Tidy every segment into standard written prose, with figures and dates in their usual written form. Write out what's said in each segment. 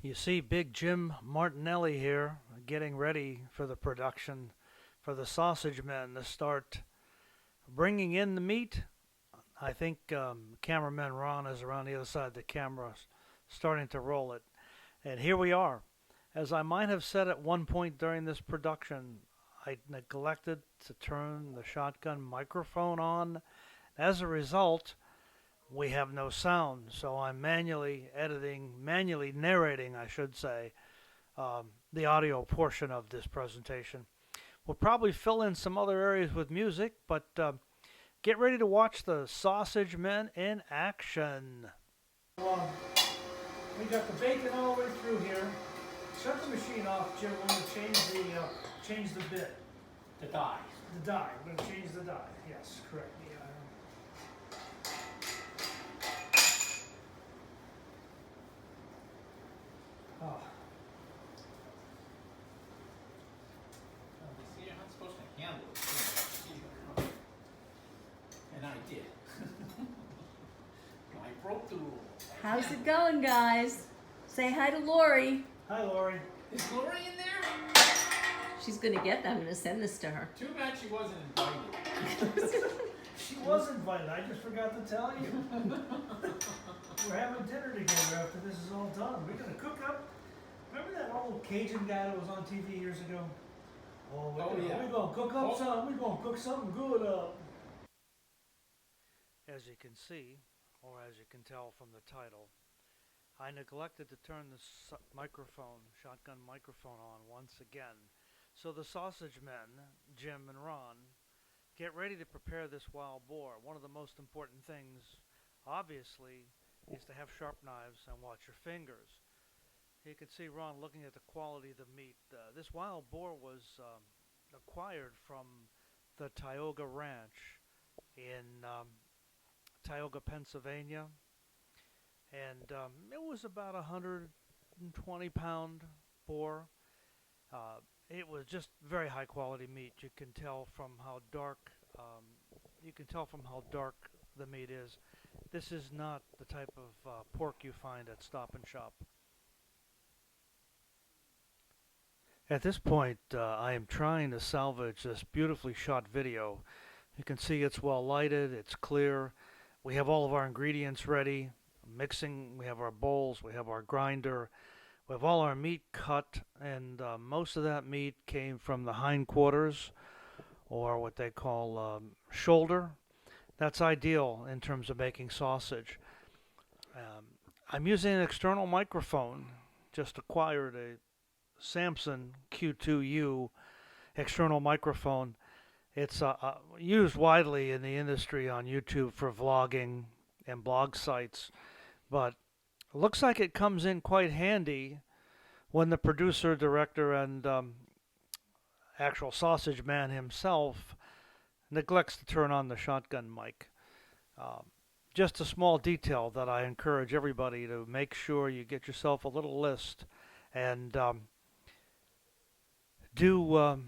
You see Big Jim Martinelli here getting ready for the production for the sausage men to start bringing in the meat. I think cameraman Ron is around the other side of the camera starting to roll it. And here we are. As I might have said at one point during this production, I neglected to turn the shotgun microphone on. As a result, we have no sound, so I'm manually narrating, I should say, the audio portion of this presentation. We'll probably fill in some other areas with music, but get ready to watch the Sausage Men in action. We got the bacon all the way through here. Shut the machine off, Jim. We're going to change the bit. The die. The die. We're going to change the die. Yes, correct. Oh. See, you're not supposed to handle it. And I did. I broke the rule. How's it going, guys? Say hi to Lori. Hi, Lori. Is Lori in there? She's gonna get that. I'm gonna send this to her. Too bad she wasn't invited. She was invited. I just forgot to tell you. We're having dinner together after this is all done. We're going to cook up. Remember that old Cajun guy that was on TV years ago? We're going to cook up something. We're going to cook something good up. As you can see, or as you can tell from the title, I neglected to turn the shotgun microphone on once again. So the sausage men, Jim and Ron, get ready to prepare this wild boar. One of the most important things, obviously, is to have sharp knives and watch your fingers. You can see Ron looking at the quality of the meat. This wild boar was acquired from the Tioga Ranch in Tioga, Pennsylvania. And it was about a 120-pound boar. It was just very high quality meat. You can tell from how dark the meat is. This is not the type of pork you find at Stop and Shop. At this point, I am trying to salvage this beautifully shot video. You can see it's well lighted, it's clear. We have all of our ingredients ready. Mixing, we have our bowls, we have our grinder. We have all our meat cut, and most of that meat came from the hindquarters, or what they call shoulder. That's ideal in terms of making sausage. I'm using an external microphone. Just acquired a Samson Q2U external microphone. It's used widely in the industry on YouTube for vlogging and blog sites, but it looks like it comes in quite handy when the producer, director, and actual sausage man himself neglects to turn on the shotgun mic. Just a small detail that I encourage everybody to make sure you get yourself a little list and do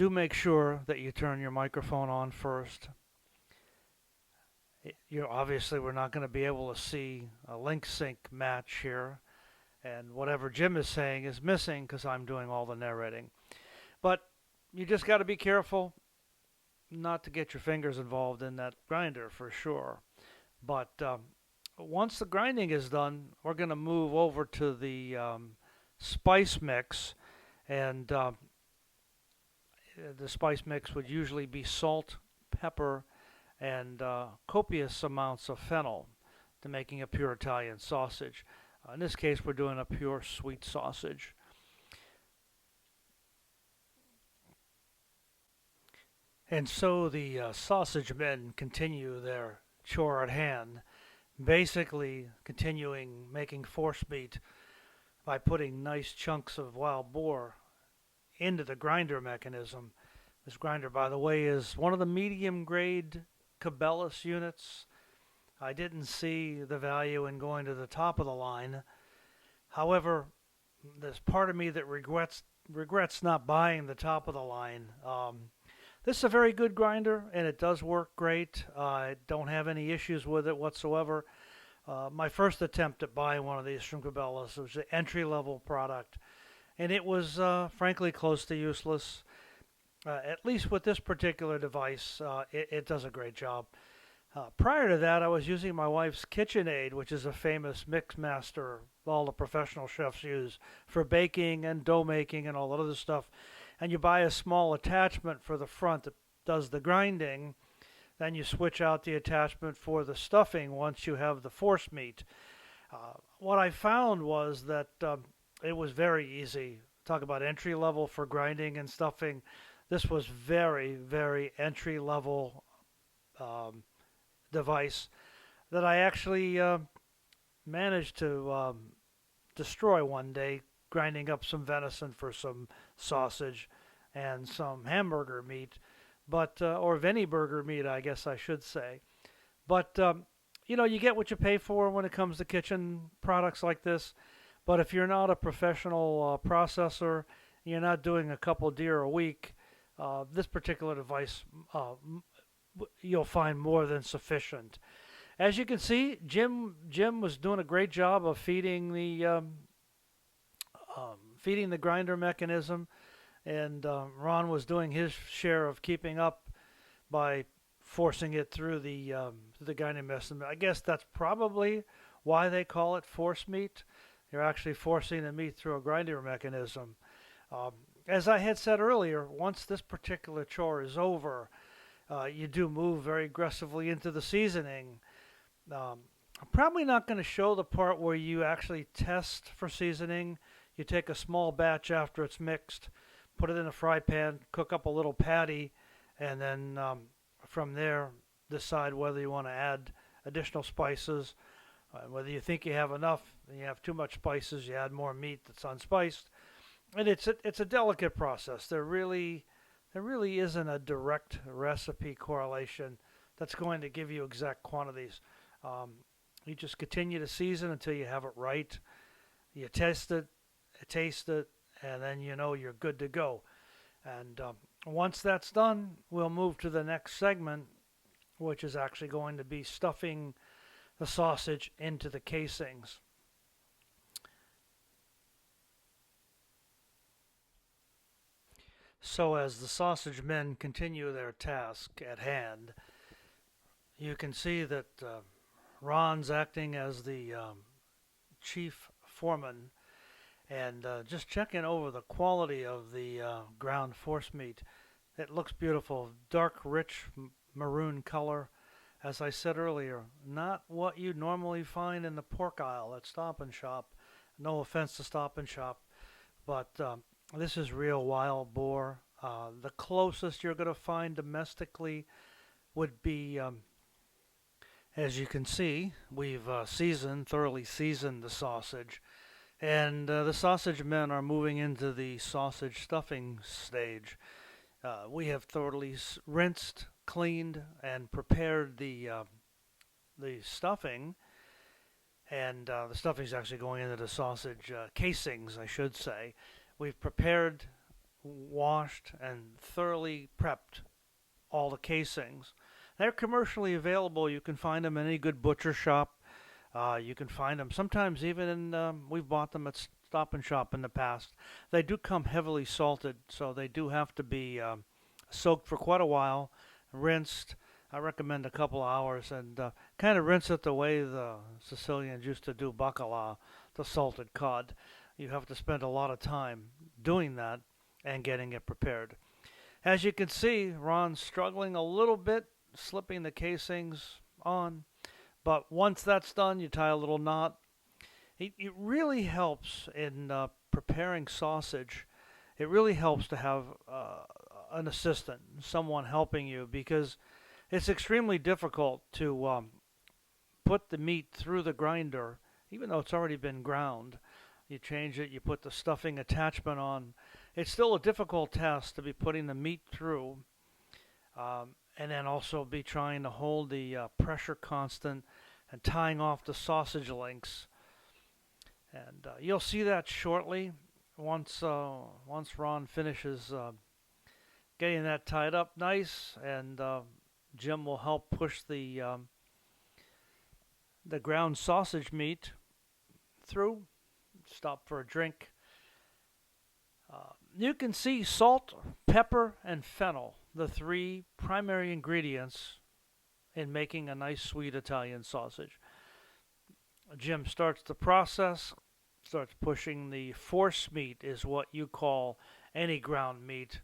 make sure that you turn your microphone on first. Obviously, we're not going to be able to see a link sync match here, and whatever Jim is saying is missing because I'm doing all the narrating. But you just got to be careful not to get your fingers involved in that grinder for sure. But once the grinding is done, we're going to move over to the spice mix, and the spice mix would usually be salt, pepper, and copious amounts of fennel to making a pure Italian sausage. In this case, we're doing a pure sweet sausage. And so the sausage men continue their chore at hand, basically continuing making force meat by putting nice chunks of wild boar into the grinder mechanism. This grinder, by the way, is one of the medium grade Cabela's units. I didn't see the value in going to the top of the line. However, there's part of me that regrets not buying the top of the line. This is a very good grinder, and it does work great. I don't have any issues with it whatsoever. My first attempt at buying one of these from Cabela's. It was an entry level product, and it was frankly close to useless. At least with this particular device, it does a great job. Prior to that, I was using my wife's KitchenAid, which is a famous mix master all the professional chefs use for baking and dough making and all that other stuff. And you buy a small attachment for the front that does the grinding. Then you switch out the attachment for the stuffing once you have the force meat. What I found was that it was very easy. Talk about entry level for grinding and stuffing. This was very, very entry level um, device that I actually managed to destroy one day, grinding up some venison for some sausage and some hamburger meat, but or Veni burger meat, I guess I should say. But you know, you get what you pay for when it comes to kitchen products like this. But if you're not a professional processor, you're not doing a couple deer a week. This particular device you'll find more than sufficient. As you can see, Jim was doing a great job of feeding the grinder mechanism, and Ron was doing his share of keeping up by forcing it through the grinding mechanism. I guess that's probably why they call it force meat. You're actually forcing the meat through a grinder mechanism. Um, as I had said earlier, once this particular chore is over, you do move very aggressively into the seasoning. I'm probably not going to show the part where you actually test for seasoning. You take a small batch after it's mixed, put it in a fry pan, cook up a little patty, and then from there decide whether you want to add additional spices, whether you think you have enough and you have too much spices, you add more meat that's unspiced. And it's a delicate process. There really isn't a direct recipe correlation that's going to give you exact quantities. Um, you just continue to season until you have it right. You test it, taste it, and then you know you're good to go. And once that's done, we'll move to the next segment, which is actually going to be stuffing the sausage into the casings. So as the sausage men continue their task at hand, you can see that Ron's acting as the chief foreman and just checking over the quality of the ground force meat. It looks beautiful, dark, rich maroon color. As I said earlier, not what you normally find in the pork aisle at Stop and Shop. No offense to Stop and Shop, but this is real wild boar. The closest you're going to find domestically would be, as you can see, we've thoroughly seasoned the sausage. And the sausage men are moving into the sausage stuffing stage. We have thoroughly rinsed, cleaned, and prepared the stuffing. And the stuffing is actually going into the sausage casings, I should say. We've prepared, washed, and thoroughly prepped all the casings. They're commercially available. You can find them in any good butcher shop. You can find them sometimes even in, we've bought them at Stop and Shop in the past. They do come heavily salted, so they do have to be soaked for quite a while, rinsed. I recommend a couple hours, and kind of rinse it the way the Sicilians used to do bacala, the salted cod. You have to spend a lot of time doing that and getting it prepared. As you can see, Ron's struggling a little bit, slipping the casings on. But once that's done, you tie a little knot. It really helps in preparing sausage. It really helps to have an assistant, someone helping you, because it's extremely difficult to put the meat through the grinder, even though it's already been ground. You change it, you put the stuffing attachment on. It's still a difficult task to be putting the meat through. And then also be trying to hold the pressure constant and tying off the sausage links. And you'll see that shortly once Ron finishes getting that tied up nice, and Jim will help push the ground sausage meat through, stop for a drink. You can see salt, pepper, and fennel, the three primary ingredients in making a nice sweet Italian sausage. Jim starts the process, starts pushing the force meat, is what you call any ground meat.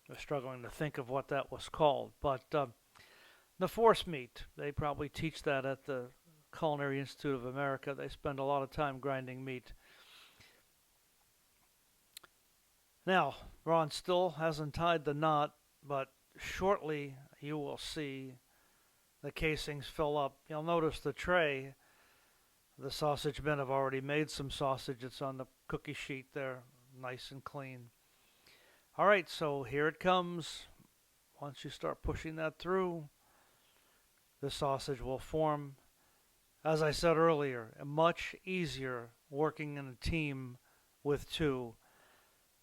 I'm struggling to think of what that was called, but the force meat, they probably teach that at the Culinary Institute of America. They spend a lot of time grinding meat. Now, Ron still hasn't tied the knot, but shortly you will see the casings fill up. You'll notice the tray. The sausage men have already made some sausage. It's on the cookie sheet there, nice and clean. All right, so here it comes. Once you start pushing that through, the sausage will form. As I said earlier, much easier working in a team with two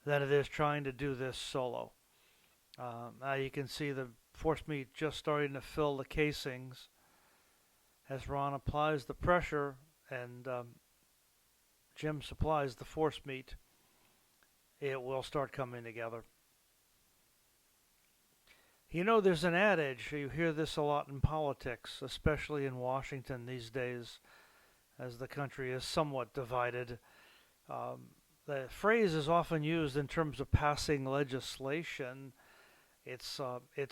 than it is trying to do this solo. Now you can see the force meat just starting to fill the casings as Ron applies the pressure and Jim supplies the force meat. It will start coming together. You know, there's an adage, you hear this a lot in politics, especially in Washington these days, as the country is somewhat divided. The phrase is often used in terms of passing legislation. It's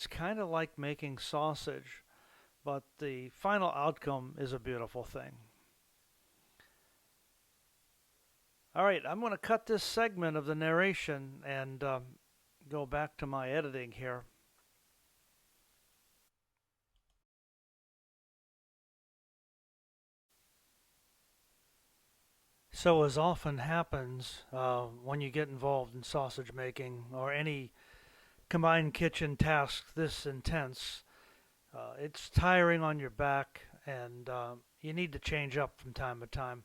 kind of like making sausage, but the final outcome is a beautiful thing. All right, I'm going to cut this segment of the narration and go back to my editing here. So, as often happens when you get involved in sausage making or any combined kitchen task this intense, it's tiring on your back and you need to change up from time to time.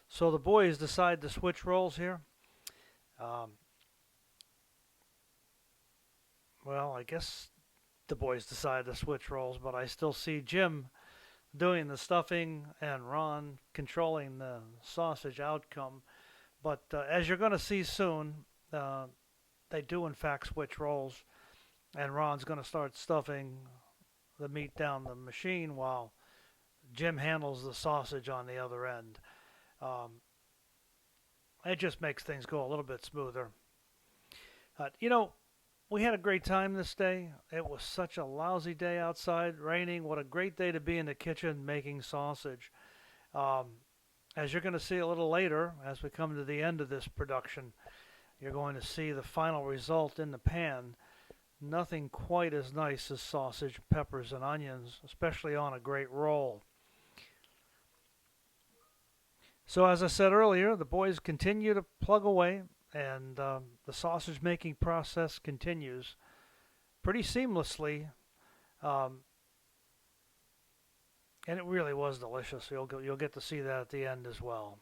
So, the boys decide to switch roles here. Well, I guess the boys decide to switch roles, but I still see Jim doing the stuffing and Ron controlling the sausage outcome. But as you're going to see soon, they do in fact switch roles, and Ron's going to start stuffing the meat down the machine while Jim handles the sausage on the other end. It just makes things go a little bit smoother. You know, we had a great time this day. It was such a lousy day outside, raining. What a great day to be in the kitchen making sausage. As you're going to see a little later, as we come to the end of this production, you're going to see the final result in the pan. Nothing quite as nice as sausage, peppers, and onions, especially on a great roll. So as I said earlier, the boys continue to plug away, and the sausage making process continues pretty seamlessly, and it really was delicious. You'll get to see that at the end as well.